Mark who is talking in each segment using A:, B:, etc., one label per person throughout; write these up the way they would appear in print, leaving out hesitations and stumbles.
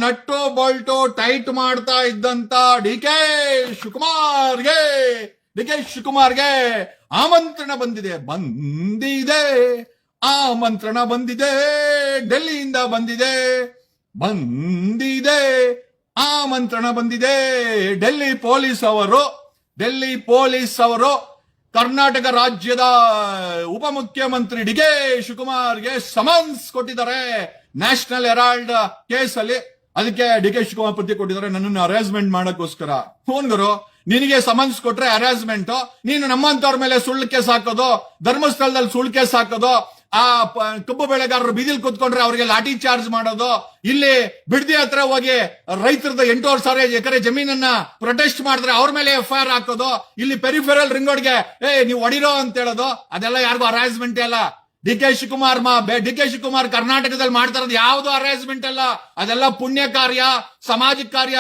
A: Nut Bolt tight ಮಾಡ್ತಾ ಇದ್ದಂತ D K ಶಿವಕುಮಾರ್ಗೆ ಆಮಂತ್ರಣ ಬಂದಿದೆ ಆಮಂತ್ರಣ ಬಂದಿದೆ ಡೆಲ್ಲಿಯಿಂದ ಬಂದಿದೆ ಆಮಂತ್ರಣ ಬಂದಿದೆ. ಡೆಲ್ಲಿ ಪೊಲೀಸ್ ಅವರು ಕರ್ನಾಟಕ ರಾಜ್ಯದ ಉಪಮುಖ್ಯಮಂತ್ರಿ ಡಿ ಕೆ ಶಿವಕುಮಾರ್ಗೆ ಸಮನ್ಸ್ ಕೊಟ್ಟಿದ್ದಾರೆ ನ್ಯಾಷನಲ್ ಹೆರಾಲ್ಡ್ ಕೇಸಲ್ಲಿ. ಅದಕ್ಕೆ ಡಿ ಕೆ ಶಿವಕುಮಾರ್ ಪ್ರತಿ ಕೊಟ್ಟಿದ್ದಾರೆ ನನ್ನನ್ನು ಹರಾಸ್ಮೆಂಟ್ ಮಾಡಕ್ಕೋಸ್ಕರ. ಫೋನ್ಗರು ನಿನಗೆ ಸಮನ್ಸ್ ಕೊಟ್ರೆ ಹರಾಸ್ಮೆಂಟ್, ನೀನು ನಮ್ಮಂತವ್ರ ಮೇಲೆ ಸುಳ್ಳು ಕೇಸ್ ಹಾಕೋದು, ಧರ್ಮಸ್ಥಳದಲ್ಲಿ ಸುಳ್ಳು ಕೇಸ್ ಹಾಕೋದು, ಆ ಕಬ್ಬು ಬೆಳೆಗಾರರು ಬೀದಿಲ್ ಕೂತ್ಕೊಂಡ್ರೆ ಅವ್ರಿಗೆ ಲಾಠಿ ಚಾರ್ಜ್ ಮಾಡೋದು, ಇಲ್ಲಿ ಬಿಡದಿ ಹತ್ರ ಹೋಗಿ ರೈತರದ 8,500 ಎಕರೆ ಜಮೀನನ್ನ ಪ್ರೊಟೆಸ್ಟ್ ಮಾಡಿದ್ರೆ ಅವ್ರ ಮೇಲೆ FIR ಹಾಕೋದು, ಇಲ್ಲಿ ಪೆರಿಫೆರಲ್ ರಿಂಗ್ ರೋಡ್ಗೆ ನೀವು ಹೊಡಿರೋ ಅಂತ ಹೇಳೋದು, ಅದೆಲ್ಲ ಯಾರಿಗೂ ಹರಾಸ್ಮೆಂಟ್ ಅಲ್ಲ. ಡಿ ಕೆ ಶಿವಕುಮಾರ್ ಕರ್ನಾಟಕದಲ್ಲಿ ಮಾಡ್ತಾ ಇರೋದು ಯಾವ್ದು ಹರಾಸ್ಮೆಂಟ್ ಅಲ್ಲ, ಅದೆಲ್ಲ ಪುಣ್ಯ ಕಾರ್ಯ, ಸಾಮಾಜಿಕ ಕಾರ್ಯ.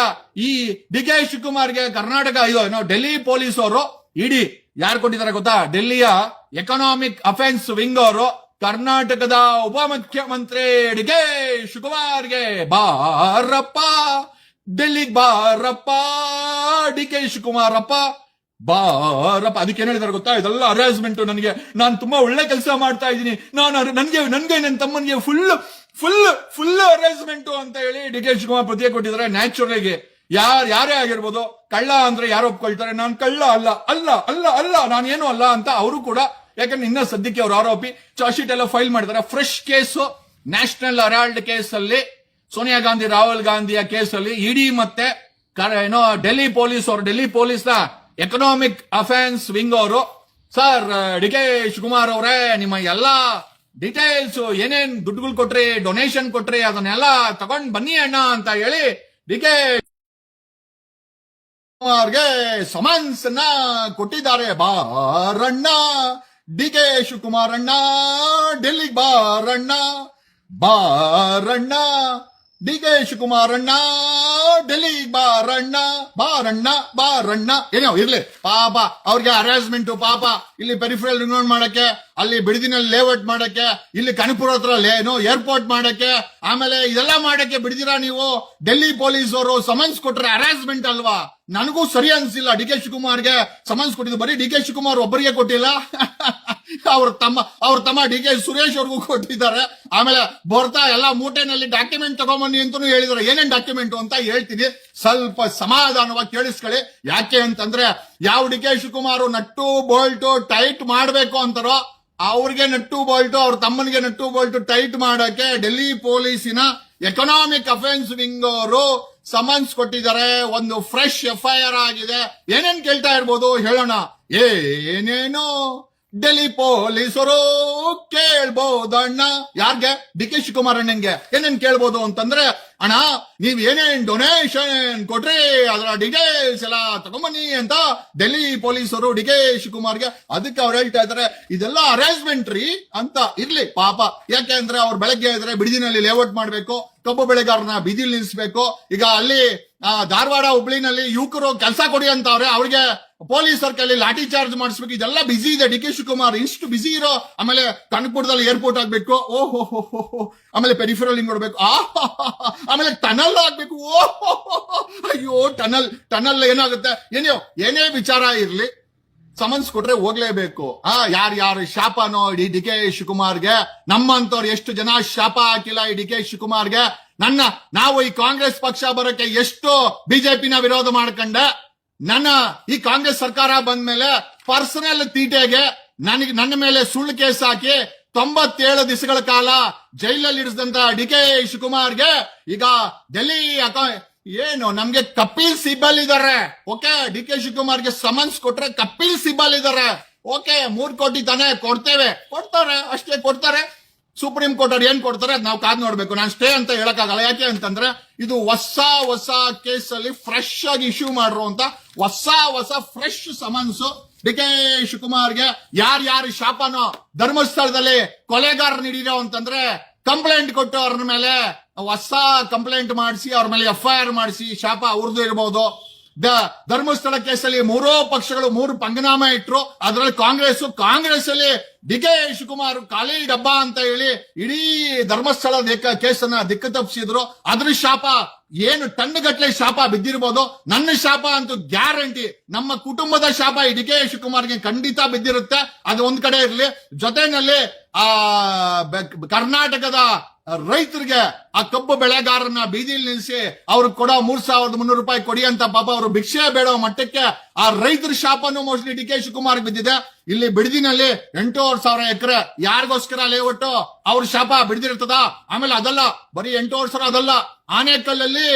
A: ಈ ಡಿ ಕೆ ಶಿವಕುಮಾರ್ಗೆ ಕರ್ನಾಟಕ ಡೆಲ್ಲಿ ಪೊಲೀಸ್ ಅವರು ಇಡಿ ಯಾರು ಕೊಟ್ಟಿದ್ದಾರೆ ಗೊತ್ತಾ? ಡೆಲ್ಲಿಯ ಎಕನಾಮಿಕ್ ಅಫೆನ್ಸ್ ವಿಂಗ್ ಅವರು ಕರ್ನಾಟಕದ ಉಪಮುಖ್ಯಮಂತ್ರಿ ಡಿ ಕೆ ಶಿವಕುಮಾರ್ಗೆ ಬಾರಪ್ಪ ಡೆಲ್ಲಿಗೆ ಬಾರಪ್ಪ ಡಿ ಕೆ ಶಿವಕುಮಾರಪ್ಪ ಬಾರಪ್ಪ. ಅದಕ್ಕೆ ಏನ್ ಹೇಳಿದಾರೆ ಗೊತ್ತಾ? ಇದೆಲ್ಲ ಹರಾಸ್ಮೆಂಟ್, ನನಗೆ ನಾನು ತುಂಬಾ ಒಳ್ಳೆ ಕೆಲಸ ಮಾಡ್ತಾ ಇದ್ದೀನಿ, ನನ್ಗೆ ನನ್ನ ತಮ್ಮನಿಗೆ ಫುಲ್ ಹರಾಸ್ಮೆಂಟ್ ಅಂತ ಹೇಳಿ ಡಿ ಕೆ ಶಿವಕುಮಾರ್ ಪ್ರತಿಕ್ರಿಯೆ ಕೊಟ್ಟಿದ್ದಾರೆ. ನ್ಯಾಚುರಲ್ ಯಾರೇ ಆಗಿರ್ಬೋದು, ಕಳ್ಳ ಅಂದ್ರೆ ಯಾರು ಒಪ್ಕೊಳ್ತಾರೆ, ನಾನು ಕಳ್ಳ ಅಲ್ಲ ನಾನೇನು ಅಲ್ಲ ಅಂತ ಅವರು ಕೂಡ. ಯಾಕಂದ್ರೆ ಇನ್ನ ಸದ್ಯಕ್ಕೆ ಅವ್ರ ಆರೋಪಿ ಚಾರ್ಜ್ ಶೀಟ್ ಎಲ್ಲ ಫೈಲ್ ಮಾಡಿದ್ದಾರೆ. Fresh case National Herald case ಅಲ್ಲಿ, ಸೋನಿಯಾ ಗಾಂಧಿ ರಾಹುಲ್ ಗಾಂಧಿಯ ಕೇಸಲ್ಲಿ ಇಡಿ ಮತ್ತೆ Delhi police economic offence wing ಅವರು, ಸರ್ ಡಿ ಕೆ ಶಿವಕುಮಾರ್ ಅವರೇ ನಿಮ್ಮ ಎಲ್ಲಾ ಡೀಟೇಲ್ಸ್ ಏನೇನ್ ದುಡ್ಡುಗಳು ಕೊಟ್ರಿ, ಡೊನೇಷನ್ ಕೊಟ್ರಿ, ಅದನ್ನೆಲ್ಲ ತಗೊಂಡ್ ಬನ್ನಿ ಅಣ್ಣ ಅಂತ ಹೇಳಿ ಡಿ ಕೆ ಶಿವಕುಮಾರ್ಗೆ ಸಮನ್ಸ್ ನ ಕೊಟ್ಟಿದ್ದಾರೆ. ಬಾರಣ್ಣ ಡಿ ಕೆ ಶಿವಕುಮಾರ್ ಅಣ್ಣ ಡೆಲ್ಲಿಗೆ ಬಾರಣ್ಣ ಡಿ ಕೆ ಶಿವಕುಮಾರ್ ಅಣ್ಣ ಡೆಲ್ಲಿಗೆ ಬಾರಣ್ಣ ಏನೋ ಇರ್ಲಿ. ಪಾಪ ಅವ್ರಿಗೆ ಹರಾಸ್ಮೆಂಟ್, ಪಾಪ ಇಲ್ಲಿ ಪೆರಿಫೆರಲ್ ರಿಂಗ್ ಮಾಡಕ್ಕೆ, ಅಲ್ಲಿ ಬಿಡದಿನಲ್ಲಿ ಲೇಔಟ್ ಮಾಡಕ್ಕೆ, ಇಲ್ಲಿ ಕನಕಪುರ ಹತ್ರ ಏರ್ಪೋರ್ಟ್ ಮಾಡಕ್ಕೆ, ಆಮೇಲೆ ಇದೆಲ್ಲ ಮಾಡಕ್ಕೆ ಬಿಡ್ದಿರಾ ನೀವು? ಡೆಲ್ಲಿ ಪೊಲೀಸ್ ಅವರು ಸಮನ್ಸ್ ಕೊಟ್ರೆ ಹರಾಸ್ಮೆಂಟ್ ಅಲ್ವಾ? ನನಗೂ ಸರಿ ಅನ್ಸಿಲ್ಲ. ಡಿ ಕೆ ಶಿವಕುಮಾರ್ಗೆ ಸಮನ್ಸ್ ಕೊಟ್ಟಿದ್ದು ಬರೀ ಡಿ ಕೆ ಶಿವಕುಮಾರ್ ಒಬ್ಬರಿಗೆ ಕೊಟ್ಟಿಲ್ಲ, ಅವ್ರ ತಮ್ಮ ಡಿ ಕೆ ಸುರೇಶ್ ಅವ್ರಿಗೂ ಕೊಟ್ಟಿದ್ದಾರೆ. ಆಮೇಲೆ ಬರ್ತಾ ಎಲ್ಲ ಮೂಟೆನಲ್ಲಿ ಡಾಕ್ಯುಮೆಂಟ್ ತಗೊಂಬನ್ನಿ ಅಂತಾನು ಹೇಳಿದಾರೆ. ಏನೇನ್ ಡಾಕ್ಯುಮೆಂಟ್ ಅಂತ ಹೇಳ್ತೀನಿ, ಸ್ವಲ್ಪ ಸಮಾಧಾನವಾಗಿ ಕೇಳಿಸ್ಕೊಳ್ಳಿ. ಯಾಕೆ ಅಂತಂದ್ರೆ ಯಾವ D K Shivakumar nut Bolt tight ಮಾಡ್ಬೇಕು ಅಂತಾರೋ ಅವ್ರಿಗೆ ನಟ್ಟು ಬೋಲ್ಟು, ಅವ್ರ ತಮ್ಮನಿಗೆ ನಟ್ಟು ಬೋಲ್ಟು ಟೈಟ್ ಮಾಡಕ್ಕೆ ಡೆಲ್ಲಿ ಪೊಲೀಸಿನ ಎಕನಾಮಿಕ್ ಅಫೆನ್ಸ್ ವಿಂಗ್ ಅವರು ಸಮನ್ಸ್ ಕೊಟ್ಟಿದ್ದಾರೆ. ಒಂದು ಫ್ರೆಶ್ FIR ಆಗಿದೆ. ಏನೇನ್ ಕೇಳ್ತಾ ಇರ್ಬೋದು ಹೇಳೋಣ. ಏನೇನು ಡೆಲ್ಲಿ ಪೊಲೀಸರು ಕೇಳ್ಬೋದಣ್ಣ, ಯಾರ್ಗೆ? ಡಿ ಕೆ ಶಿವಕುಮಾರ್ ಅಣ್ಣಂಗೆ ಏನೇನ್ ಕೇಳ್ಬೋದು ಅಂತಂದ್ರೆ, ಅಣ್ಣ ನೀವ್ ಏನೇನ್ ಡೊನೇಷನ್ ಕೊಟ್ರಿ ಅದರ ಡೀಟೇಲ್ಸ್ ಎಲ್ಲ ತಗೊಂಬನ್ನಿ ಅಂತ ಡೆಲ್ಲಿ ಪೊಲೀಸರು ಡಿ ಕೆ ಶಿವಕುಮಾರ್ಗೆ. ಅದಕ್ಕೆ ಅವ್ರು ಹೇಳ್ತಾ ಇದಾರೆ ಇದೆಲ್ಲ ಅರೇಂಜ್ಮೆಂಟ್ ರೀ ಅಂತ. ಇರ್ಲಿ ಪಾಪ, ಯಾಕೆ ಅಂದ್ರೆ ಅವ್ರು ಬೆಳಗ್ಗೆ ಇದ್ರೆ ಬಿಡದಿನಲ್ಲಿ ಲೇಔಟ್ ಮಾಡ್ಬೇಕು, ಕಬ್ಬು ಬೆಳೆಗಾರನ ಬೀದಿಲ್ ನಿಲ್ಲಿಸಬೇಕು. ಈಗ ಅಲ್ಲಿ ಧಾರವಾಡ ಹುಬ್ಳಿನಲ್ಲಿ ಯುವಕರು ಕೆಲಸ ಕೊಡಿ ಅಂತವ್ರೆ, ಅವ್ರಿಗೆ ಪೊಲೀಸರ ಕೈಲಿ ಲಾಠಿ ಚಾರ್ಜ್ ಮಾಡಿಸ್ಬೇಕು. ಇದೆಲ್ಲ ಬಿಸಿ ಇದೆ ಡಿ ಕೆ ಶಿವಕುಮಾರ್, ಇಷ್ಟು ಬಿಸಿ ಇರೋ. ಆಮೇಲೆ ಕನಕಪುರದಲ್ಲಿ ಏರ್ಪೋರ್ಟ್ ಆಗ್ಬೇಕು, ಓಹೋ, ಆಮೇಲೆ ಪೆರಿಫೆರಲ್ ಹಿಂಗ್ ನೋಡ್ಬೇಕು, ಆಮೇಲೆ ಟನಲ್ ಆಗ್ಬೇಕು, ಅಯ್ಯೋ ಟನಲ್ ಏನಾಗುತ್ತೆ, ಏನೇ ವಿಚಾರ ಇರ್ಲಿ ಸಮನ್ಸ್ ಕೊಟ್ರೆ ಹೋಗ್ಲೇಬೇಕು. ಯಾರು ಶಾಪನೋ ಡಿ ಕೆ ಶಿವಕುಮಾರ್ಗೆ? ನಮ್ಮಂತವ್ರು ಎಷ್ಟು ಜನ ಶಾಪ ಹಾಕಿಲ್ಲ ಈ ಡಿ ಕೆ ಶಿವಕುಮಾರ್ಗೆ. ನಾವು ಈ ಕಾಂಗ್ರೆಸ್ ಪಕ್ಷ ಬರೋಕೆ ಎಷ್ಟು ಬಿಜೆಪಿನ ವಿರೋಧ ಮಾಡ್ಕೊಂಡೆ. ಈ ಕಾಂಗ್ರೆಸ್ ಸರ್ಕಾರ ಬಂದ್ಮೇಲೆ ಪರ್ಸನಲ್ ತೀಟೆಗೆ ನನ್ನ ಮೇಲೆ ಸುಳ್ಳು ಕೇಸ್ ಹಾಕಿ 97 ದಿವಸಗಳ ಕಾಲ ಜೈಲಲ್ಲಿ ಇಡಿಸಿದಂತ ಡಿ ಕೆ ಶಿವಕುಮಾರ್ಗೆ ಈಗ ಡೆಲ್ಲಿ ಏನು ನಮ್ಗೆ ಕಪಿಲ್ ಸಿಬಲ್ ಇದಾರೆ. ಓಕೆ, ಡಿ ಕೆ ಶಿವಕುಮಾರ್ಗೆ ಸಮನ್ಸ್ ಕೊಟ್ರೆ ಕಪಿಲ್ ಸಿಬಲ್ ಇದಾರೆ. ಓಕೆ, 3 ಕೋಟಿ ತಾನೇ ಕೊಡ್ತಾರೆ, ಅಷ್ಟೇ ಕೊಡ್ತಾರೆ. ಸುಪ್ರೀಂ ಕೋರ್ಟ್ ಅವ್ರು ಏನ್ ಕೊಡ್ತಾರೆ ಅದ್ ನಾವು ಕಾದ್ ನೋಡ್ಬೇಕು. ನಾನು ಸ್ಟೇ ಅಂತ ಹೇಳಕ್ಕಾಗಲ್ಲ. ಯಾಕೆ ಅಂತಂದ್ರೆ ಇದು ಹೊಸ ಕೇಸ್ ಅಲ್ಲಿ ಫ್ರೆಶ್ ಆಗಿ ಇಶ್ಯೂ ಮಾಡಿರುವಂತ ಹೊಸ ಫ್ರೆಶ್ ಸಮನ್ಸ್ ಡಿ ಕೆ ಶಿವಕುಮಾರ್ಗೆ. ಯಾರು ಶಾಪನೋ ಧರ್ಮಸ್ಥಳದಲ್ಲಿ ಕೊಲೆಗಾರ ನೀಡಿರೋ ಅಂತಂದ್ರೆ ಕಂಪ್ಲೇಂಟ್ ಕೊಟ್ಟು ಅವ್ರ ಮೇಲೆ ಹೊಸ ಕಂಪ್ಲೇಂಟ್ ಮಾಡಿಸಿ ಅವ್ರ ಮೇಲೆ FIR ಮಾಡಿಸಿ ಶಾಪ ಅವ್ರದ್ದು ಇರಬಹುದು. ಧರ್ಮಸ್ಥಳ ಕೇಸಲ್ಲಿ 3 ಪಕ್ಷಗಳು 3 ಪಂಗನಾಮ ಇಟ್ರು. ಅದರಲ್ಲಿ ಕಾಂಗ್ರೆಸ್ ಅಲ್ಲಿ ಡಿ ಕೆ ಶಿವಕುಮಾರ್ ಖಾಲಿ ಡಬ್ಬಾ ಅಂತ ಹೇಳಿ ಇಡೀ ಧರ್ಮಸ್ಥಳ ಕೇಸನ್ನ ದಿಕ್ಕು ತಪ್ಪಿಸಿದ್ರು. ಅದ್ರ ಶಾಪ ಏನು ಟನ್ಗಟ್ಲೆ ಶಾಪ ಬಿದ್ದಿರ್ಬೋದು. ನನ್ನ ಶಾಪ ಅಂತೂ ಗ್ಯಾರಂಟಿ, ನಮ್ಮ ಕುಟುಂಬದ ಶಾಪ ಈ ಡಿ ಕೆ ಶಿವಕುಮಾರ್ಗೆ ಖಂಡಿತ ಬಿದ್ದಿರುತ್ತೆ. ಅದು ಒಂದ್ ಕಡೆ ಇರ್ಲಿ, ಜೊತೆನಲ್ಲಿ ಕರ್ನಾಟಕದ ರೈತರಿಗೆ ಆ ಕಬ್ಬು ಬೆಳೆಗಾರರನ್ನ ಬೀದಿಲಿ ನಿಲ್ಲಿಸಿ ಅವ್ರಿಗೆ ಕೊಡೋ 3,300 ರೂಪಾಯಿ ಕೊಡಿ ಅಂತ ಪಾಪ ಅವರು ಭಿಕ್ಷೆ ಬೇಡೋ ಮಟ್ಟಕ್ಕೆ ಆ ರೈತರ ಶಾಪನು ಮೋಸ್ಟ್ಲಿ ಡಿ ಕೆ ಶಿವಕುಮಾರ್ ಬಿದ್ದಿದೆ. ಇಲ್ಲಿ ಬಿಡದಿನಲ್ಲಿ 8,500 ಎಕರೆ ಯಾರಿಗೋಸ್ಕರ ಲೇಔಟ್ ಅವ್ರ ಶಾಪ ಬಿಡ್ದಿರ್ತದ. ಆಮೇಲೆ ಅದಲ್ಲ, ಬರೀ 8,500 ಅದಲ್ಲ, ಆನೇಕಲ್ಲಲ್ಲಿ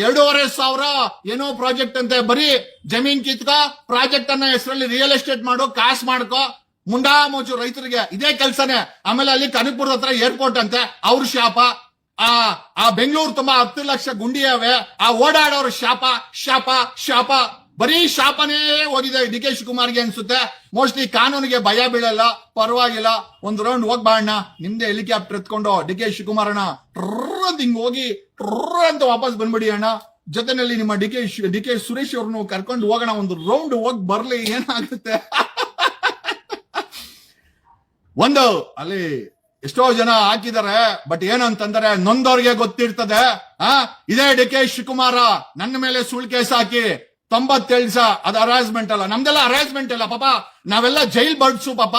A: 2,500 ಏನೋ ಪ್ರಾಜೆಕ್ಟ್ ಅಂತೆ. ಬರೀ ಜಮೀನ್ ಕಿತ್ಕ ಪ್ರಾಜೆಕ್ಟ್ ಅನ್ನ ಹೆಸರಲ್ಲಿ ರಿಯಲ್ ಎಸ್ಟೇಟ್ ಮಾಡೋ, ಕಾಸ್ ಮಾಡ್ಕೋ, ಮುಂಡಾ ಮೋಚು ರೈತರಿಗೆ ಇದೇ ಕೆಲ್ಸನೇ. ಆಮೇಲೆ ಅಲ್ಲಿ ಕನಕಪುರದ ಹತ್ರ ಏರ್ಪೋರ್ಟ್ ಅಂತೆ, ಅವ್ರ ಶಾಪ. ಆ ಬೆಂಗಳೂರು ತುಂಬಾ 10 ಲಕ್ಷ ಗುಂಡಿಯಾವೆ, ಆ ಓಡಾಡೋರ ಶಾಪ ಶಾಪ ಶಾಪ. ಬರೀ ಶಾಪನೇ ಹೋಗಿದೆ ಡಿ ಕೆ ಶಿವಕುಮಾರ್ಗೆ ಅನ್ಸುತ್ತೆ. ಮೋಸ್ಟ್ಲಿ ಕಾನೂನಿಗೆ ಭಯ ಬೀಳಲ್ಲ, ಪರವಾಗಿಲ್ಲ, ಒಂದ್ ರೌಂಡ್ ಹೋಗ್ ಬಾಣ, ನಿಮ್ದೆ ಹೆಲಿಕಾಪ್ಟರ್ ಎತ್ಕೊಂಡು ಡಿ ಕೆ ಶಿವಕುಮಾರಣ್ಣ ಹಿಂಗ್ ಹೋಗಿ ಅಂತ ವಾಪಸ್ ಬಂದ್ಬಿಡಿ ಅಣ್ಣ. ಜೊತೆನಲ್ಲಿ ನಿಮ್ಮ ಡಿ ಕೆ ಸುರೇಶ್ ಅವ್ರನ್ನು ಕರ್ಕೊಂಡು ಹೋಗೋಣ, ಒಂದು ರೌಂಡ್ ಹೋಗ್ ಬರ್ಲಿ, ಏನಾಗುತ್ತೆ. ಒಂದು ಅಲ್ಲಿ ಎಷ್ಟೋ ಜನ ಹಾಕಿದ್ದಾರೆ, ಬಟ್ ಏನಂತಂದ್ರೆ ನೊಂದವ್ರಿಗೆ ಗೊತ್ತಿರ್ತದೆ. ಇದೇ ಡಿ ಕೆ ಶಿವಕುಮಾರ ನನ್ನ ಮೇಲೆ ಸುಳ್ಳು ಕೇಸ್ ಹಾಕಿ 97 ದಿವಸ, ಅದು ಹರಾಸ್ಮೆಂಟ್ ಅಲ್ಲ, ನಮ್ದೆಲ್ಲ ಹರಾಸ್ಮೆಂಟ್ ಅಲ್ಲ ಪಾಪ, ನಾವೆಲ್ಲ ಜೈಲ್ ಬರ್ಡ್ಸು ಪಾಪ,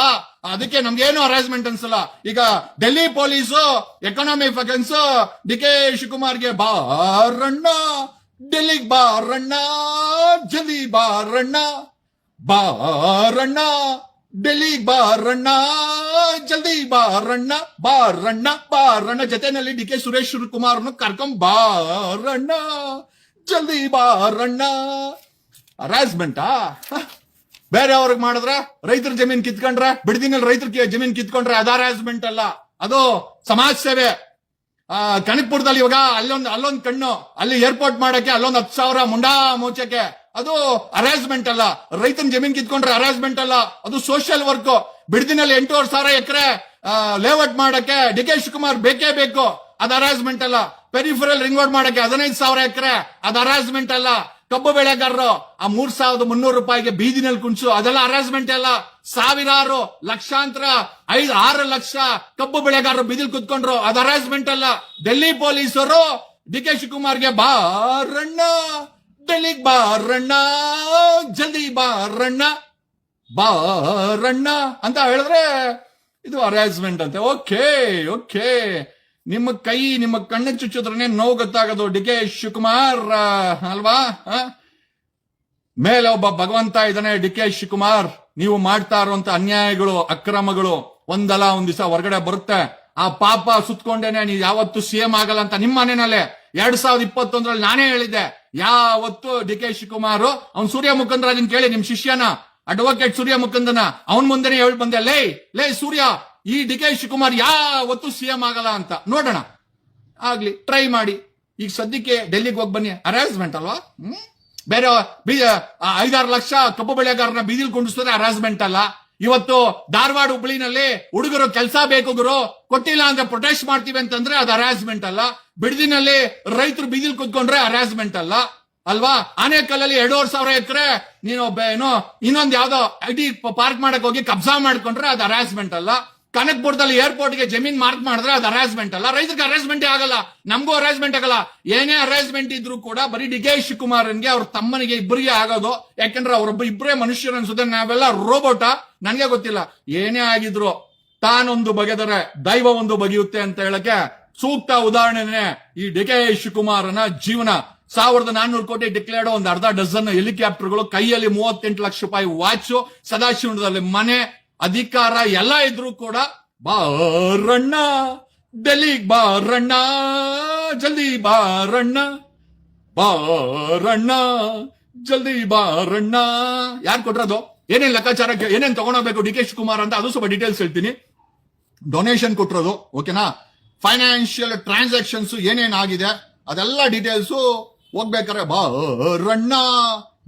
A: ಅದಕ್ಕೆ ನಮ್ಗೇನು ಹರಾಸ್ಮೆಂಟ್ ಅನ್ಸಲ್ಲ. ಈಗ ಡೆಲ್ಲಿ ಪೊಲೀಸು ಎಕನಾಮಿಕ್ ವೆಕನ್ಸ್ ಡಿ ಕೆ ಶಿವಕುಮಾರ್ಗೆ ಬಾರಣ್ಣ, ಡೆಲ್ಲಿಗೆ ಬಾರಣ್ಣ, ಜಲ್ದಿ ಬಾರಣ್ಣ, ಬಾರಣ್ಣ, ಡೆಲ್ಲಿಗೆ ಬಾರಣ್ಣ, ಜಲ್ದಿ ಬಾರಣ್ಣ, ಬಾರಣ್ಣ, ಬಾರಣ್ಣ. ಜೊತೆನಲ್ಲಿ ಡಿ ಕೆ ಸುರೇಶ್ ಕುಮಾರ್ನು ಕರ್ಕೊಂಡ್ ಬಾರಣ್ಣ, ಜಲ್ದಿ ಬಾರಣ್ಣ. ಹರಾಸ್ಮೆಂಟಾ? ಬೇರೆ ಅವ್ರಿಗೆ ಮಾಡಿದ್ರೆ, ರೈತರ ಜಮೀನ್ ಕಿತ್ಕೊಂಡ್ರೆ, ಬಿಡದಿನಲ್ಲಿ ರೈತರ ಜಮೀನ್ ಕಿತ್ಕೊಂಡ್ರೆ ಅದು ಹರಾಸ್ಮೆಂಟ್ ಅಲ್ಲ, ಅದು ಸಮಾಜ ಸೇವೆ. ಕನಕಪುರದಲ್ಲಿ ಇವಾಗ ಅಲ್ಲೊಂದ್ ಕಣ್ಣು, ಅಲ್ಲಿ ಏರ್ಪೋರ್ಟ್ ಮಾಡಕ್ಕೆ ಅಲ್ಲೊಂದ್ 10,000 ಮುಂಡಾ ಮೋಚಕ್ಕೆ, ಅದು ಹರಾಸ್ಮೆಂಟ್ ಅಲ್ಲ. ರೈತನ ಜಮೀನ್ ಕಿತ್ಕೊಂಡ್ರೆ ಹರಾಸ್ಮೆಂಟ್ ಅಲ್ಲ, ಅದು ಸೋಷಿಯಲ್ ವರ್ಕ್. ಬಿಡದಿನಲ್ಲಿ 8,500 ಎಕರೆ ಲೇಔಟ್ ಮಾಡಕ್ಕೆ ಡಿ ಕೆ ಶಿವಕುಮಾರ್ ಬೇಕೇ ಬೇಕು, ಅದು ಹರಾಸ್ಮೆಂಟ್ ಅಲ್ಲ. ಪೆರಿಫರಲ್ ರಿಂಗ್ ರೋಡ್ ಮಾಡಕ್ಕೆ 15,000 ಎಕರೆ, ಅದು ಹರಾಸ್ಮೆಂಟ್ ಅಲ್ಲ. ಕಬ್ಬು ಬೆಳೆಗಾರರು ಆ 3,300 ರೂಪಾಯಿಗೆ ಬೀದಿನಲ್ಲಿ ಕುಂಚು, ಅದೆಲ್ಲ ಹರಾಸ್ಮೆಂಟ್ ಅಲ್ಲ. ಸಾವಿರಾರು ಲಕ್ಷಾಂತರ 5-6 ಲಕ್ಷ ಕಬ್ಬು ಬೆಳೆಗಾರರು ಬೀದಿಲ್ ಕುತ್ಕೊಂಡ್ರು, ಅದು ಹರಾಸ್ಮೆಂಟ್ ಅಲ್ಲ. ಡೆಲ್ಲಿ ಪೊಲೀಸರು ಡಿ ಕೆ ಶಿವಕುಮಾರ್ಗೆ ಬಾರಣ್ಣ, ಡೆಲ್ಲಿಗೆ ಬಾರಣ್ಣ, ಜಲ್ದಿ ಬಾರಣ್ಣ, ಬಾರಣ್ಣ ಅಂತ ಹೇಳಿದ್ರೆ ಇದು ಹರಾಸ್ಮೆಂಟ್ ಅಂತೆ. ಓಕೆ ಓಕೆ, ನಿಮ್ಮ ಕೈ ನಿಮ್ಮ ಕಣ್ಣಿಗೆ ಚುಚ್ಚಿದ್ರನೆ ನೋವು ಗೊತ್ತಾಗೋದು ಡಿ ಕೆ ಶಿವಕುಮಾರ್ ಅಲ್ವಾ? ಮೇಲೆ ಒಬ್ಬ ಭಗವಂತ ಇದ್ದಾನೆ ಡಿ ಕೆ ಶಿವಕುಮಾರ್. ನೀವು ಮಾಡ್ತಾ ಇರುವಂತ ಅನ್ಯಾಯಗಳು, ಅಕ್ರಮಗಳು ಒಂದಲ್ಲ ಒಂದ್ ದಿವಸ ಹೊರಗಡೆ ಬರುತ್ತೆ. ಆ ಪಾಪ ಸುತ್ಕೊಂಡೇನೆ ನೀವು ಯಾವತ್ತು ಸಿಎಂ ಆಗಲ್ಲ ಅಂತ ನಿಮ್ಮ ಮನೆಯಲ್ಲೇ 2021 ನಾನೇ ಹೇಳಿದ್ದೆ. ಯಾವತ್ತು ಡಿ ಕೆ ಶಿವಕುಮಾರ್ ಅವ್ನ್ ಸೂರ್ಯ ಮುಕುಂದರಾಜನ್ ಕೇಳಿ, ನಿಮ್ ಶಿಷ್ಯನ ಅಡ್ವೊಕೇಟ್ ಸೂರ್ಯ ಮುಕುಂದನ ಅವನ್ ಮುಂದೆನೆ ಹೇಳಿ ಬಂದೆ, ಲೇ ಸೂರ್ಯ, ಈ ಡಿ ಕೆ ಶಿವಕುಮಾರ್ ಯಾವತ್ತು ಸಿಎಂ ಆಗಲ್ಲ ಅಂತ. ನೋಡೋಣ, ಆಗ್ಲಿ, ಟ್ರೈ ಮಾಡಿ. ಈಗ ಸದ್ಯಕ್ಕೆ ಡೆಲ್ಲಿಗೆ ಹೋಗಿ ಬನ್ನಿ, ಹರಾಸ್ಮೆಂಟ್ ಅಲ್ವಾ? ಬೇರೆ 5-6 ಲಕ್ಷ ಕಬ್ಬು ಬೆಳೆಗಾರನ ಬೀದಿಲ್ ಕುಂಡಿಸಿದ್ರೆ ಹರಾಸ್ಮೆಂಟ್ ಅಲ್ಲ. ಇವತ್ತು ಧಾರವಾಡ ಹುಬ್ಳಿನಲ್ಲಿ ಹುಡುಗರು ಕೆಲಸ ಬೇಕು ಗುರು, ಕೊಟ್ಟಿಲ್ಲ ಅಂದ್ರೆ ಪ್ರೊಟೆಸ್ಟ್ ಮಾಡ್ತೀವಿ ಅಂತಂದ್ರೆ ಅದು ಹರಾಸ್ಮೆಂಟ್ ಅಲ್ಲ. ಬಿಡದಿನಲ್ಲಿ ರೈತರು ಬೀದಿಲ್ ಕುತ್ಕೊಂಡ್ರೆ ಹರಾಸ್ಮೆಂಟ್ ಅಲ್ಲ ಅಲ್ವಾ? ಆನೇಕಲ್ಲಲ್ಲಿ 2,500 ಎಕರೆ ನೀನು ಇನ್ನೊಂದ್ ಯಾವ್ದೋ ಐಟಿ ಪಾರ್ಕ್ ಮಾಡಕ್ ಹೋಗಿ ಕಬ್ಜಾ ಮಾಡ್ಕೊಂಡ್ರೆ ಅದು ಹರಾಸ್ಮೆಂಟ್ ಅಲ್ಲ. ಕನಕಪುರದಲ್ಲಿ ಏರ್ಪೋರ್ಟ್ ಗೆ ಜಮೀನ್ ಮಾರ್ಕ್ ಮಾಡಿದ್ರೆ ಅದು ಹರಾಸ್ಮೆಂಟ್ ಅಲ್ಲ. ರೈತರಿಗೆ ಹರಾಸ್ಮೆಂಟ್ ಆಗಲ್ಲ, ನಮಗೂ ಹರಾಸ್ಮೆಂಟ್ ಆಗಲ್ಲ. ಏನೇ ಹರಾಸ್ಮೆಂಟ್ ಇದ್ರು ಕೂಡ ಬರೀ ಡಿ ಕೆ ಶಿವಕುಮಾರ್ಗೆ ಅವ್ರ ತಮ್ಮನಿಗೆ ಇಬ್ಬರಿಗೆ ಆಗೋದು. ಯಾಕಂದ್ರೆ ಇಬ್ಬರೇ ಮನುಷ್ಯರು ಅನ್ಸುತ್ತೆ, ನಾವೆಲ್ಲ ರೋಬೋಟ, ನನ್ಗೆ ಗೊತ್ತಿಲ್ಲ. ಏನೇ ಆಗಿದ್ರು ತಾನೊಂದು ಬಗೆದರೆ ದೈವ ಒಂದು ಬಗೆಯುತ್ತೆ ಅಂತ ಹೇಳಕ್ಕೆ ಸೂಕ್ತ ಉದಾಹರಣೆನೆ ಈ ಡಿ ಕೆ ಶಿವಕುಮಾರನ ಜೀವನ. 1,400 ಕೋಟಿ ಡಿಕ್ಲೇರ್ಡ್, ಒಂದು ಅರ್ಧ ಡಜನ್ ಹೆಲಿಕಾಪ್ಟರ್ಗಳು, ಕೈಯಲ್ಲಿ 38 ಲಕ್ಷ ರೂಪಾಯಿ ವಾಚ್, ಸದಾಶಿವನದಲ್ಲಿ ಮನೆ, ಅಧಿಕಾರ ಎಲ್ಲ ಇದ್ರು ಕೂಡ ಬಾರಣ್ಣ, ಡೆಲ್ಲಿಗೆ ಬಾರಣ್ಣ, ಜಲ್ದಿ ಬಾರಣ್ಣ, ಬಾರಣ್ಣ, ಜಲ್ದಿ ಬಾರಣ್ಣ. ಯಾರು ಕೊಟ್ರದು? ಏನೇನ್ ಲೆಕ್ಕಾಚಾರಕ್ಕೆ ಏನೇನ್ ತಗೊಂಡೋಗ್ಬೇಕು ಡಿ ಕೆ ಶಿವಕುಮಾರ್ ಅಂತ, ಅದು ಸ್ವಲ್ಪ ಡೀಟೇಲ್ಸ್ ಹೇಳ್ತೀನಿ. ಡೊನೇಷನ್ ಕೊಟ್ಟಿರೋದು, ಓಕೆನಾ? ಫೈನಾನ್ಷಿಯಲ್ ಟ್ರಾನ್ಸಾಕ್ಷನ್ಸ್ ಏನೇನ್ ಆಗಿದೆ ಅದೆಲ್ಲ ಡೀಟೇಲ್ಸ್ ಹೋಗ್ಬೇಕಾರೆ ಬಾರಣ್ಣ,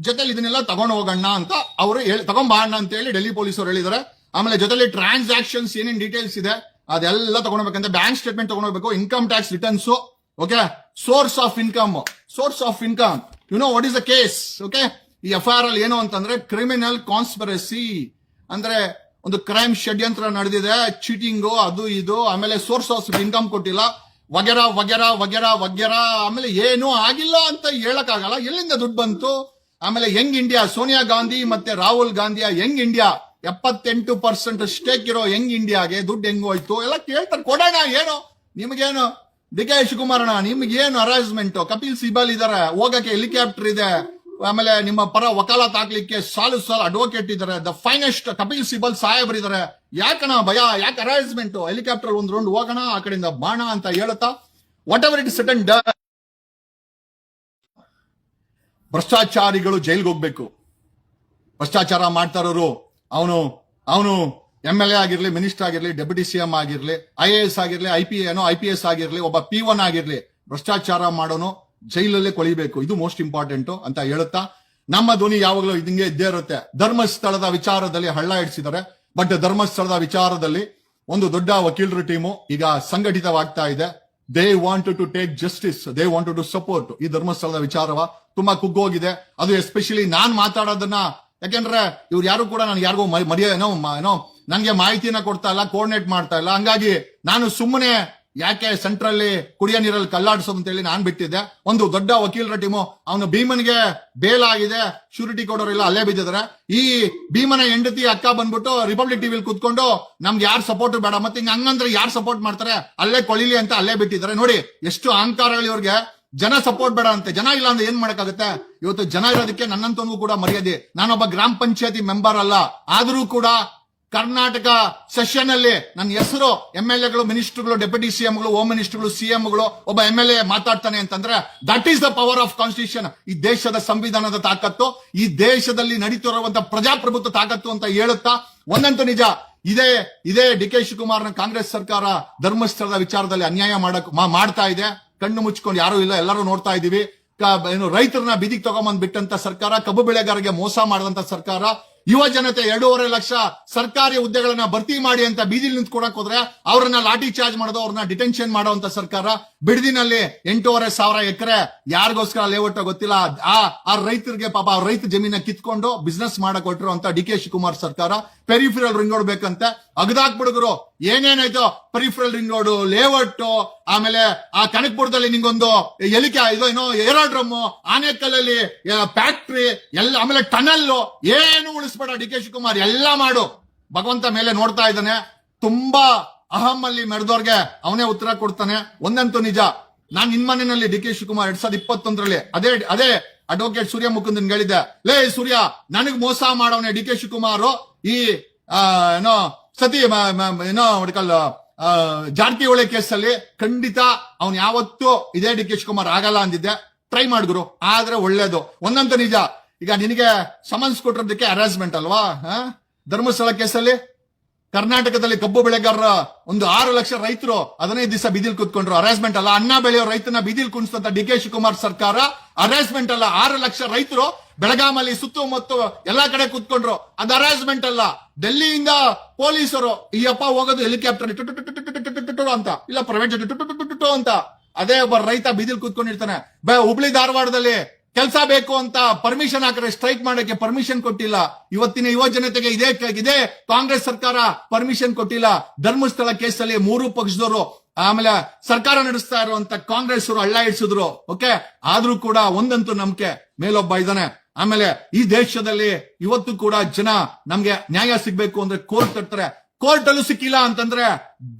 A: ಜೊತೆಲಿ ಇದನ್ನೆಲ್ಲ ತಗೊಂಡು ಹೋಗೋಣ ಅಂತ ಅವರು ತಗೊಂಬಾಣ ಅಂತ ಹೇಳಿ ಡೆಲ್ಲಿ ಪೊಲೀಸರು ಹೇಳಿದ್ದಾರೆ. ಆಮೇಲೆ ಜೊತೆಲಿ ಟ್ರಾನ್ಸಾಕ್ಷನ್ಸ್ ಏನೇನ್ ಡೀಟೇಲ್ಸ್ ಇದೆ ಅದೆಲ್ಲ ತಗೊಂಡ್ಬೇಕಂತ, ಬ್ಯಾಂಕ್ ಸ್ಟೇಟ್ಮೆಂಟ್ ತಗೊಂಡ್ಬೇಕು, income tax returns, okay, source of income, you know what is the case, okay. ಈ FIR ಅಲ್ಲಿ ಏನು ಅಂತಂದ್ರೆ ಕ್ರಿಮಿನಲ್ ಕಾನ್ಸ್ಪಿರಸಿ, ಅಂದ್ರೆ ಒಂದು ಕ್ರೈಮ್ ಷಡ್ಯಂತ್ರ ನಡೆದಿದೆ, ಚೀಟಿಂಗು, ಅದು ಇದು. ಆಮೇಲೆ ಸೋರ್ಸ್ ಆಫ್ ಇನ್ಕಮ್ ಕೊಟ್ಟಿಲ್ಲ, ವಗೆರ ವಗೆರ ವಗೆರ ವಗೆರ. ಆಮೇಲೆ ಏನೂ ಆಗಿಲ್ಲ ಅಂತ ಹೇಳಕ್ಕಾಗಲ್ಲ. ಎಲ್ಲಿಂದ ದುಡ್ಡು ಬಂತು? ಆಮೇಲೆ ಯಂಗ್ ಇಂಡಿಯಾ, ಸೋನಿಯಾ ಗಾಂಧಿ ಮತ್ತೆ ರಾಹುಲ್ ಗಾಂಧಿಯ ಯಂಗ್ ಇಂಡಿಯಾ 78% ಸ್ಟೇಕ್ ಇರೋ ಯಂಗ್ ಇಂಡಿಯಾಗೆ ದುಡ್ಡು ಹೆಂಗ್ ಹೋಯ್ತು ಎಲ್ಲ ಕೇಳ್ತಾರೆ. ಕೊಡೋಣ, ಏನು ನಿಮ್ಗೇನು? ಡಿ ಕೆ ಶಿವಕುಮಾರಣ್ಣ ನಿಮ್ಗೇನು ಹರಾಸ್ಮೆಂಟ್? ಕಪಿಲ್ ಸಿಬಲ್ ಇದಾರೆ, ಹೋಗಕ್ಕೆ ಹೆಲಿಕಾಪ್ಟರ್ ಇದೆ. ಆಮೇಲೆ ನಿಮ್ಮ ಪರ ವಕಾಲತ್ ಹಾಕ್ಲಿಕ್ಕೆ ಸಾಲು ಅಡ್ವೊಕೇಟ್ ಇದಾರೆ. ದ ಫೈನೆಸ್ಟ್ ಕಪಿಲ್ ಸಿಬಲ್ ಸಾಹೇಬ್ರು ಇದಾರೆ. ಯಾಕಣ ಭಯ? ಯಾಕೆ ಹರಾಸ್ಮೆಂಟ್? ಹೆಲಿಕಾಪ್ಟರ್ ಒಂದ್ ರೌಂಡ್ ಹೋಗೋಣ, ಆ ಕಡೆಯಿಂದ ಬಾಣ ಅಂತ ಹೇಳುತ್ತಾ whatever it is set and ಭ್ರಷ್ಟಾಚಾರಿಗಳು ಜೈಲ್ಗೆ ಹೋಗ್ಬೇಕು. ಭ್ರಷ್ಟಾಚಾರ ಮಾಡ್ತಾ ಇರೋರು ಅವನು MLA ಆಗಿರ್ಲಿ, ಮಿನಿಸ್ಟರ್ ಆಗಿರ್ಲಿ, ಡೆಪ್ಯೂಟಿ CM ಆಗಿರ್ಲಿ, IAS ಆಗಿರ್ಲಿ, IPS ಆಗಿರ್ಲಿ, ಒಬ್ಬ P1 ಆಗಿರ್ಲಿ, ಭ್ರಷ್ಟಾಚಾರ ಮಾಡೋನು ಜೈಲಲ್ಲೇ ಕೊಳಿಬೇಕು. ಇದು ಮೋಸ್ಟ್ ಇಂಪಾರ್ಟೆಂಟ್ ಅಂತ ಹೇಳುತ್ತಾ ನಮ್ಮ ಧ್ವನಿ ಯಾವಾಗಲೂ ಇದಂಗೆ ಇದ್ದೇ ಇರುತ್ತೆ. ಧರ್ಮಸ್ಥಳದ ವಿಚಾರದಲ್ಲಿ ಹಳ್ಳ ಇಡಿಸಿದ್ದಾರೆ. ಬಟ್ ಧರ್ಮಸ್ಥಳದ ವಿಚಾರದಲ್ಲಿ ಒಂದು ದೊಡ್ಡ ವಕೀಲರ ಟೀಮು ಈಗ ಸಂಘಟಿತವಾಗ್ತಾ ಇದೆ. They wanted to take justice, they wanted to support. ಈ ಧರ್ಮಸ್ಥಳದ ವಿಚಾರವ ತುಂಬಾ ಕುಗ್ಗೋಗಿದೆ. ಅದು ಎಸ್ಪೆಷಲಿ ನಾನ್ ಮಾತಾಡೋದನ್ನ, ಯಾಕೆಂದ್ರೆ ಇವ್ರು ಯಾರು ಕೂಡ ನಾನು ಯಾರಿಗೂ ನನ್ಗೆ ಮಾಹಿತಿನ ಕೊಡ್ತಾ ಇಲ್ಲ, ಕೋಆರ್ಡಿನೇಟ್ ಮಾಡ್ತಾ ಇಲ್ಲ. ಹಂಗಾಗಿ ನಾನು ಸುಮ್ಮನೆ ಯಾಕೆ ಸೆಂಟ್ರಲ್ಲಿ ಕುಡಿಯೋ ನೀರಲ್ಲಿ ಕಲ್ಲಾಡಿಸೋ ಅಂತ ಹೇಳಿ ನಾನ್ ಬಿಟ್ಟಿದ್ದೆ. ಒಂದು ದೊಡ್ಡ ವಕೀಲರ ಟೀಮು, ಅವನು ಭೀಮನ್ಗೆ ಬೇಲ್ ಆಗಿದೆ, ಶ್ಯೂರಿಟಿ ಕೊಡೋರಿಲ್ಲ, ಅಲ್ಲೇ ಬಿದ್ದಿದ್ದಾರೆ. ಈ ಭೀಮನ ಹೆಂಡತಿ ಅಕ್ಕ ಬಂದ್ಬಿಟ್ಟು ರಿಪಬ್ಲಿಕ್ ಟಿವಿಲಿ ಕೂತ್ಕೊಂಡು ನಮ್ಗೆ ಯಾರು ಸಪೋರ್ಟ್ ಬೇಡ, ಮತ್ತೆ ಹಂಗಂದ್ರೆ ಯಾರು ಸಪೋರ್ಟ್ ಮಾಡ್ತಾರೆ, ಅಲ್ಲೇ ಕೊಳಿಲಿ ಅಂತ ಅಲ್ಲೇ ಬಿಟ್ಟಿದ್ದಾರೆ. ನೋಡಿ ಎಷ್ಟು ಅಹಂಕಾರಗಳು ಇವ್ರಿಗೆ. ಜನ ಸಪೋರ್ಟ್ ಬೇಡ ಅಂತೆ. ಜನ ಇಲ್ಲ ಅಂದ್ರೆ ಏನ್ ಮಾಡಕ್ಕಾಗುತ್ತೆ? ಇವತ್ತು ಜನ ಇರೋದಕ್ಕೆ ನನ್ನಂತವೂ ಕೂಡ ಮರ್ಯಾದೆ. ನಾನೊಬ್ಬ ಗ್ರಾಮ ಪಂಚಾಯತಿ ಮೆಂಬರ್ ಅಲ್ಲ, ಆದ್ರೂ ಕೂಡ ಕರ್ನಾಟಕ ಸೆಷನ್ ಅಲ್ಲಿ ನನ್ನ ಹೆಸರು MLAಗಳು, ಮಿನಿಸ್ಟರ್ಗಳು, ಡೆಪ್ಯೂಟಿ CMಗಳು, ಹೋಮ್ ಮಿನಿಸ್ಟರ್ಗಳು, CMಗಳು, ಒಬ್ಬ MLA ಮಾತಾಡ್ತಾನೆ ಅಂತಂದ್ರೆ that is the power of constitution. ಈ ದೇಶದ ಸಂವಿಧಾನದ ತಾಕತ್ತು, ಈ ದೇಶದಲ್ಲಿ ನಡೀತಿರುವಂತಹ ಪ್ರಜಾಪ್ರಭುತ್ವ ತಾಕತ್ತು ಅಂತ ಹೇಳುತ್ತಾ ಒಂದಂತೂ ನಿಜ, ಇದೇ ಡಿ ಕೆ ಶಿವಕುಮಾರ್ನ ಕಾಂಗ್ರೆಸ್ ಸರ್ಕಾರ ಧರ್ಮಸ್ಥಳದ ವಿಚಾರದಲ್ಲಿ ಅನ್ಯಾಯ ಮಾಡ್ತಾ ಇದೆ. ಕಣ್ಣು ಮುಚ್ಕೊಂಡು ಯಾರು ಇಲ್ಲ, ಎಲ್ಲರೂ ನೋಡ್ತಾ ಇದೀವಿ. ರೈತರನ್ನ ಬೀದಿಗೆ ತಗೊಂಬಂದ್ ಬಿಟ್ಟಂತ ಸರ್ಕಾರ, ಕಬ್ಬು ಬೆಳೆಗಾರರಿಗೆ ಮೋಸ ಮಾಡಿದಂತ ಸರ್ಕಾರ, ಯುವ ಜನತೆ 2.5 ಲಕ್ಷ ಸರ್ಕಾರಿ ಹುದ್ದೆಗಳನ್ನ ಭರ್ತಿ ಮಾಡಿ ಅಂತ ಬೀದಿಲಿ ನಿಂತ್ಕೊಡಕ್ ಹೋದ್ರೆ ಅವ್ರನ್ನ ಲಾಠಿ ಚಾರ್ಜ್ ಮಾಡೋದು, ಅವ್ರನ್ನ ಡಿಟೆನ್ಷನ್ ಮಾಡುವಂತ ಸರ್ಕಾರ. ಬಿಡದಿನಲ್ಲಿ 8,500 ಎಕರೆ ಯಾರಿಗೋಸ್ಕರ ಲೇಔಟ್ ಗೊತ್ತಿಲ್ಲ, ಆ ರೈತರಿಗೆ ಪಾಪ ಆ ರೈತ ಜಮೀನ ಕಿತ್ಕೊಂಡು ಬಿಸ್ನೆಸ್ ಮಾಡಕ್ ಹೊಟ್ಟಿರುವಂತ ಡಿ ಕೆ ಶಿವಕುಮಾರ್ ಸರ್ಕಾರ. ಪೆರಿಫರಲ್ ರಿಂಗ್ ರೋಡ್ ಬೇಕಂತೆ ಅಗದಾಕ್ಬಿಡುಗರು. ಏನೇನಾಯ್ತು? ಪೆರಿಫರಲ್ ರಿಂಗ್ ರೋಡ್, ಲೇಔಟ್, ಆಮೇಲೆ ಆ ಕನಕಪುರದಲ್ಲಿ ನಿಂಗೊಂದು ಏರೋಡ್ರಮ್, ಆನೇಕಲ್ಲಲ್ಲಿ ಫ್ಯಾಕ್ಟ್ರಿ ಎಲ್ಲ, ಆಮೇಲೆ ಟನಲ್, ಏನು ಉಳಿಸ್ಬೇಡ ಡಿ ಕೆ ಶಿವಕುಮಾರ್, ಎಲ್ಲ ಮಾಡು. ಭಗವಂತ ಮೇಲೆ ನೋಡ್ತಾ ಇದ್ದಾನೆ. ತುಂಬಾ ಅಹಮ್ಮಲ್ಲಿ ಮೆರೆದವ್ರಿಗೆ ಅವನೇ ಉತ್ತರ ಕೊಡ್ತಾನೆ. ಒಂದಂತೂ ನಿಜ, ನಾನ್ ನಿಮ್ಮನೆಯಲ್ಲಿ ಡಿ ಕೆ ಶಿವಕುಮಾರ್ 2021ರಲ್ಲಿ ಅದೇ ಅಡ್ವೊಕೇಟ್ ಸೂರ್ಯ ಮುಕುಂದನ್ ಹೇಳಿದ್ದೆ, ಲೇ ಸೂರ್ಯ, ನನಗ್ ಮೋಸ ಮಾಡವನೇ ಡಿ ಕೆ ಶಿವಕುಮಾರ್. ಈ ಸತಿ ಜಾರಕಿಹೊಳಿ ಕೇಸಲ್ಲಿ ಖಂಡಿತ ಅವ್ನು ಯಾವತ್ತೂ ಇದೇ ಡಿ ಕೆ ಶಿವಕುಮಾರ್ ಆಗಲ್ಲ ಅಂದಿದ್ದೆ. ಟ್ರೈ ಮಾಡಿದ್ರು, ಆದ್ರೆ ಒಳ್ಳೇದು. ಒಂದಂತೂ ನಿಜ, ಈಗ ನಿನಗೆ ಸಮನ್ಸ್ ಕೊಟ್ಟಿರೋದಕ್ಕೆ ಹರಾಸ್ಮೆಂಟ್ ಅಲ್ವಾ? ಧರ್ಮಸ್ಥಳ ಕೇಸಲ್ಲಿ ಕರ್ನಾಟಕದಲ್ಲಿ ಕಬ್ಬು ಬೆಳೆಗಾರರ ಒಂದು 6 ಲಕ್ಷ ರೈತರು 15 ದಿವಸ ಬೀದಿಲ್ ಕೂತ್ಕೊಂಡ್ರು. ಹರಾಸ್ಮೆಂಟ್ ಅಲ್ಲ. ಅನ್ನ ಬೆಳೆಯೋ ರೈತನ ಬೀದಿಲ್ ಕುಣಿಸ್ತಂತ ಡಿ ಕೆ ಶಿವಕುಮಾರ್ ಸರ್ಕಾರ ಹರಾಸ್ಮೆಂಟ್ ಅಲ್ಲ. 6 ಲಕ್ಷ ರೈತರು ಬೆಳಗಾಮಲ್ಲಿ ಸುತ್ತಮುತ್ತ ಎಲ್ಲಾ ಕಡೆ ಕೂತ್ಕೊಂಡ್ರು. ಅದು ಹರಾಸ್ಮೆಂಟ್ ಅಲ್ಲ. ಡೆಲ್ಲಿಯಿಂದ ಪೊಲೀಸರು ಈ ಅಪ್ಪ ಹೋಗೋದು ಹೆಲಿಕಾಪ್ಟರ್ ಅಂತ, ಇಲ್ಲ ಪ್ರೈವೇಟ್ ಅಂತ. ಅದೇ ಒಬ್ಬ ರೈತ ಬೀದಿಲ್ ಕೂತ್ಕೊಂಡಿರ್ತಾನೆ. ಹುಬ್ಳಿ ಧಾರವಾಡದಲ್ಲಿ ಕೆಲಸ ಬೇಕು ಅಂತ ಪರ್ಮಿಷನ್ ಹಾಕಿದ್ರೆ ಸ್ಟ್ರೈಕ್ ಮಾಡಕ್ಕೆ ಪರ್ಮಿಷನ್ ಕೊಟ್ಟಿಲ್ಲ. ಇವತ್ತಿನ ಯುವ ಜನತೆಗೆ ಇದೇ ಕಾಂಗ್ರೆಸ್ ಸರ್ಕಾರ ಪರ್ಮಿಷನ್ ಕೊಟ್ಟಿಲ್ಲ. ಧರ್ಮಸ್ಥಳ ಕೇಸಲ್ಲಿ 3 ಪಕ್ಷದವರು, ಆಮೇಲೆ ಸರ್ಕಾರ ನಡೆಸ್ತಾ ಇರುವಂತ ಕಾಂಗ್ರೆಸ್ ಅವರು ಹಳ್ಳ ಇಡ್ಸಿದ್ರು. ಓಕೆ, ಆದ್ರೂ ಕೂಡ ಒಂದಂತೂ ನಂಬಿಕೆ, ಮೇಲೊಬ್ಬ ಇದ್ದಾನೆ. ಆಮೇಲೆ ಈ ದೇಶದಲ್ಲಿ ಇವತ್ತು ಕೂಡ ಜನ ನಮ್ಗೆ ನ್ಯಾಯ ಸಿಗ್ಬೇಕು ಅಂದ್ರೆ ಕೋರ್ಟ್ ತರ್ತಾರೆ. ಕೋರ್ಟ್ ಅಲ್ಲೂ ಸಿಕ್ಕಿಲ್ಲ ಅಂತಂದ್ರೆ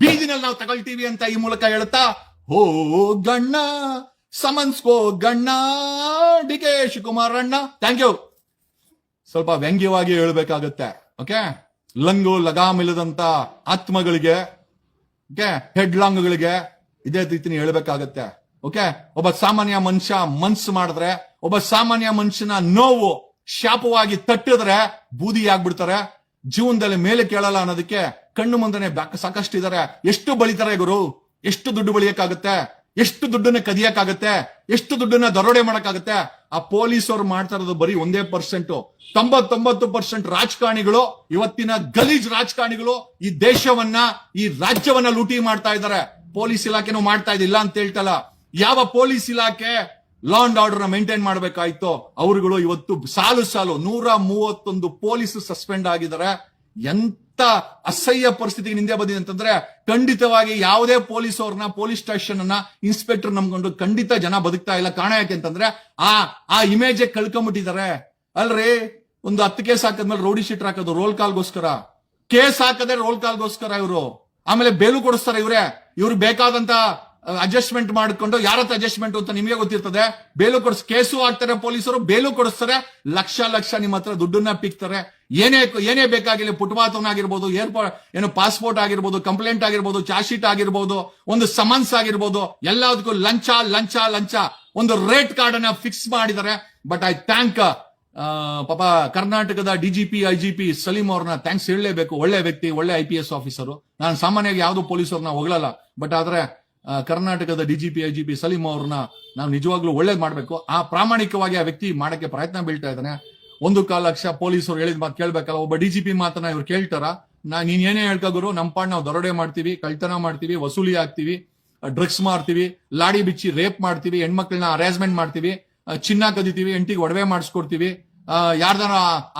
A: ಬೀದಿನಲ್ಲಿ ನಾವು ತಗೊಳ್ತೀವಿ ಅಂತ ಈ ಮೂಲಕ ಹೇಳುತ್ತಾ, ಹೋ ಗಣ್ಣ ಸಮನ್ಸ್ಕೋ ಗಣ್ಣ ಡಿ ಕೆ ಶಿವಕುಮಾರ್ ಅಣ್ಣ. Thank you. ಸ್ವಲ್ಪ ವ್ಯಂಗ್ಯವಾಗಿ ಹೇಳ್ಬೇಕಾಗತ್ತೆ. ಓಕೆ, ಲಂಗು ಲಗಾಮಿಲ್ಲದಂತ ಆತ್ಮಗಳಿಗೆ, ಓಕೆ, ಹೆಡ್ಲಾಂಗ್ಗಳಿಗೆ ಇದೇ ರೀತಿ ಹೇಳ್ಬೇಕಾಗತ್ತೆ. ಓಕೆ, ಒಬ್ಬ ಸಾಮಾನ್ಯ ಮನುಷ್ಯ ಮನ್ಸು ಮಾಡಿದ್ರೆ, ಒಬ್ಬ ಸಾಮಾನ್ಯ ಮನುಷ್ಯನ ನೋವು ಶಾಪವಾಗಿ ತಟ್ಟಿದ್ರೆ ಬೂದಿ ಆಗ್ಬಿಡ್ತಾರೆ. ಜೀವನದಲ್ಲಿ ಮೇಲೆ ಕೇಳಲ್ಲ ಅನ್ನೋದಕ್ಕೆ ಕಣ್ಣು ಮುಂದನೆ ಸಾಕಷ್ಟು ಇದಾರೆ. ಎಷ್ಟು ಬಳಿತಾರೆ ಗುರು? ಎಷ್ಟು ದುಡ್ಡು ಬಳಿಯಕ್ಕಾಗತ್ತೆ? ಎಷ್ಟು ದುಡ್ಡನ್ನ ಕದಿಯಕ್ಕಾಗತ್ತೆ? ಎಷ್ಟು ದುಡ್ಡನ್ನ ದರೋಡೆ ಮಾಡಕ್ಕಾಗತ್ತೆ? ಆ ಪೊಲೀಸರು ಮಾಡ್ತಾ ಇರೋದು ಬರೀ 1%. 99% ರಾಜಕಾರಣಿಗಳು, ಇವತ್ತಿನ ಗಲೀಜ್ ರಾಜಕಾರಣಿಗಳು ಈ ದೇಶವನ್ನ, ಈ ರಾಜ್ಯವನ್ನ ಲೂಟಿ ಮಾಡ್ತಾ ಇದ್ದಾರೆ. ಪೊಲೀಸ್ ಇಲಾಖೆನೂ ಮಾಡ್ತಾ ಇದಿಲ್ಲ ಅಂತ ಹೇಳ್ತಲ್ಲ. ಯಾವ ಪೊಲೀಸ್ ಇಲಾಖೆ ಲಾ ಅಂಡ್ ಆರ್ಡರ್ ನ ಮೇಂಟೈನ್ ಮಾಡಬೇಕಾಯ್ತು, ಅವರುಗಳು ಇವತ್ತು ಸಾಲು 131 ಪೊಲೀಸ್ ಸಸ್ಪೆಂಡ್ ಆಗಿದ್ದಾರೆ. ಎಂತ
B: ಅಸಹ್ಯ ಪರಿಸ್ಥಿತಿಗೆ ನಿಂದೆ ಬಂದಿದೆ ಅಂತಂದ್ರೆ ಖಂಡಿತವಾಗಿ ಯಾವುದೇ ಪೊಲೀಸ್ ಅವ್ರನ್ನ ಪೊಲೀಸ್ ಸ್ಟೇಷನ್ ಅನ್ನ ಇನ್ಸ್ಪೆಕ್ಟರ್ ನಂಬ್ಕೊಂಡು ಖಂಡಿತ ಜನ ಬದುಕ್ತಾ ಇಲ್ಲ. ಕಾರಣ ಯಾಕೆ ಅಂತಂದ್ರೆ ಆ ಇಮೇಜ್ ಕಳ್ಕೊಂಡ್ಬಿಟ್ಟಿದ್ದಾರೆ. ಅಲ್ರಿ, ಒಂದು 10 ಕೇಸ್ ಹಾಕದ್ಮೇಲೆ ರೌಡಿ ಶೀಟರ್ ಹಾಕೋದು ರೋಲ್ ಕಾಲ್ಗೋಸ್ಕರ, ಕೇಸ್ ಹಾಕದೆ ರೋಲ್ ಕಾಲ್ಗೋಸ್ಕರ ಇವರು. ಆಮೇಲೆ ಬೇಲು ಕೊಡಿಸ್ತಾರೆ ಇವ್ರು ಬೇಕಾದಂತ ಅಡ್ಜಸ್ಟ್ಮೆಂಟ್ ಮಾಡ್ಕೊಂಡು ಯಾರ ಹತ್ರ ಅಡ್ಜಸ್ಟ್ಮೆಂಟ್ ಅಂತ ನಿಮಗೆ ಗೊತ್ತಿರ್ತದೆ. ಬೇಲು ಕೇಸು ಹಾಕ್ತಾರೆ ಪೊಲೀಸರು, ಬೇಲು ಕೊಡಿಸ್ತಾರೆ, ಲಕ್ಷ ನಿಮ್ಮ ಹತ್ರ ದುಡ್ಡನ್ನ ಪೀಕ್ತಾರೆ. ಏನೇ ಬೇಕಾಗಿಲ್ಲ, ಪುಟ್ಪಾತನ ಆಗಿರ್ಬೋದು, ಏರ್ಪೋರ್ಟ್ ಪಾಸ್ಪೋರ್ಟ್ ಆಗಿರ್ಬೋದು, ಕಂಪ್ಲೇಂಟ್ ಆಗಿರ್ಬೋದು, ಚಾರ್ಜ್ ಶೀಟ್ ಆಗಿರ್ಬೋದು, ಒಂದು ಸಮನ್ಸ್ ಆಗಿರ್ಬೋದು, ಎಲ್ಲದಕ್ಕೂ ಲಂಚ ಒಂದು ರೇಟ್ ಕಾರ್ಡ್ ಅನ್ನ ಫಿಕ್ಸ್ ಮಾಡಿದ್ದಾರೆ. ಬಟ್ ಐ ಥ್ಯಾಂಕ್ ಪಾಪ ಕರ್ನಾಟಕದ ಡಿಜಿಪಿ ಐಜಿಪಿ ಸಲೀಂ ಅವ್ರನ್ನ ಥ್ಯಾಂಕ್ಸ್ ಹೇಳಲೇಬೇಕು. ಒಳ್ಳೆ ವ್ಯಕ್ತಿ, ಒಳ್ಳೆ IPS ಆಫೀಸರು. ನಾನು ಸಾಮಾನ್ಯವಾಗಿ ಯಾವ್ದು ಪೊಲೀಸರನ್ನ ಹೊಗಳಲ್ಲ, ಬಟ್ ಆದ್ರೆ ಕರ್ನಾಟಕದ ಡಿಜಿಪಿ ಐಜಿಪಿ ಸಲೀಂ ಅವ್ರನ್ನ ನಾವು ನಿಜವಾಗ್ಲೂ ಒಳ್ಳೇದ್ ಮಾಡ್ಬೇಕು. ಆ ಪ್ರಾಮಾಣಿಕವಾಗಿ ಆ ವ್ಯಕ್ತಿ ಮಾಡಕ್ಕೆ ಪ್ರಯತ್ನ ಬೀಳ್ತಾ ಇದ್ದಾನೆ. 1 ಲಕ್ಷ ಪೊಲೀಸರು ಹೇಳಿದ ಮಾತು ಕೇಳ್ಬೇಕಲ್ಲ. ಒಬ್ಬ DGP ಮಾತನ್ನ ಇವ್ರು ಕೇಳ್ತಾರ? ನೀನ್ ಏನೇ ಹೇಳ್ಕೋರು, ನಮ್ಮ ಪಾಡ್ ನಾವು ದರೋಡೆ ಮಾಡ್ತೀವಿ, ಕಳ್ತನ ಮಾಡ್ತೀವಿ, ವಸೂಲಿ ಹಾಕ್ತಿವಿ, ಡ್ರಗ್ಸ್ ಮಾರ್ತೀವಿ, ಲಾಡಿ ಬಿಚ್ಚಿ ರೇಪ್ ಮಾಡ್ತೀವಿ, ಹೆಣ್ಮಕ್ಳನ್ನ ಹರಾಸ್ಮೆಂಟ್ ಮಾಡ್ತೀವಿ, ಚಿನ್ನ ಕದಿತೀವಿ, ಎಂಟಿಗೆ ಒಡವೆ ಮಾಡಿಸ್ಕೊಡ್ತೀವಿ, ಯಾರ್ದಾರ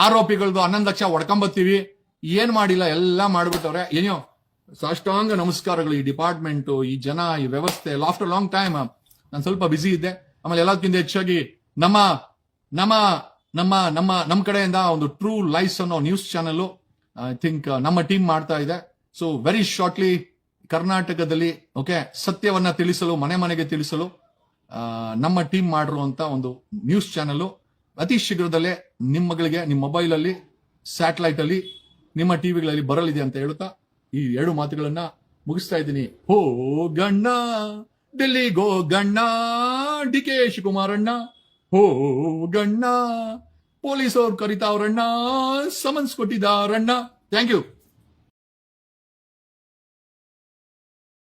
B: ಆರೋಪಿಗಳದ್ದು 11 ಲಕ್ಷ ಹೊಡ್ಕೊಂಬತ್ತೀವಿ. ಏನ್ ಮಾಡಿಲ್ಲ, ಎಲ್ಲ ಮಾಡ್ಬಿಟ್ಟವ್ರೆ. ಏನೋ ಸಾಷ್ಟಾಂಗ ನಮಸ್ಕಾರಗಳು ಈ ಡಿಪಾರ್ಟ್ಮೆಂಟ್, ಈ ಜನ, ಈ ವ್ಯವಸ್ಥೆ. ಆಫ್ಟರ್ ಲಾಂಗ್ ಟೈಮ್ ನಾನು ಸ್ವಲ್ಪ ಬಿಸಿ ಇದ್ದೆ. ಆಮೇಲೆ ಎಲ್ಲದಕ್ಕಿಂತ ಹೆಚ್ಚಾಗಿ ನಮ್ಮ ಕಡೆಯಿಂದ ಒಂದು ಟ್ರೂ ಲೈಫ್ಸ್ ಅನ್ನೋ ನ್ಯೂಸ್ ಚಾನೆಲ್ ಐ ಥಿಂಕ್ ನಮ್ಮ ಟೀಮ್ ಮಾಡ್ತಾ ಇದೆ. ಸೊ ವೆರಿ ಶಾರ್ಟ್ಲಿ ಕರ್ನಾಟಕದಲ್ಲಿ ಸತ್ಯವನ್ನ ತಿಳಿಸಲು, ಮನೆಗೆ ತಿಳಿಸಲು ನಮ್ಮ ಟೀಮ್ ಮಾಡಿರುವಂತ ಒಂದು ನ್ಯೂಸ್ ಚಾನೆಲ್ ಅತಿ ಶೀಘ್ರದಲ್ಲೇ ನಿಮ್ಮಗಳಿಗೆ ನಿಮ್ಮ ಮೊಬೈಲ್ ಅಲ್ಲಿ, ಸ್ಯಾಟಲೈಟ್ ಅಲ್ಲಿ, ನಿಮ್ಮ ಟಿವಿಗಳಲ್ಲಿ ಬರಲಿದೆ ಅಂತ ಹೇಳುತ್ತಾ ಈ 2 ಮಾತುಗಳನ್ನ ಮುಗಿಸ್ತಾ ಇದ್ದೀನಿ. ಹೋ ಗಣ್ಣ ಡೆಲ್ಲಿಗೋ ಗಣ್ಣ DK ಶಿವಕುಮಾರಣ್ಣ, ಹೋ ಗಣ್ಣ ಪೊಲೀಸ್ ಅವ್ರು ಕರಿತಾವ್ರಣ್ಣ, ಸಮನ್ಸ್ ಕೊಟ್ಟಿದ್ದಾರಣ್ಣ. Thank you.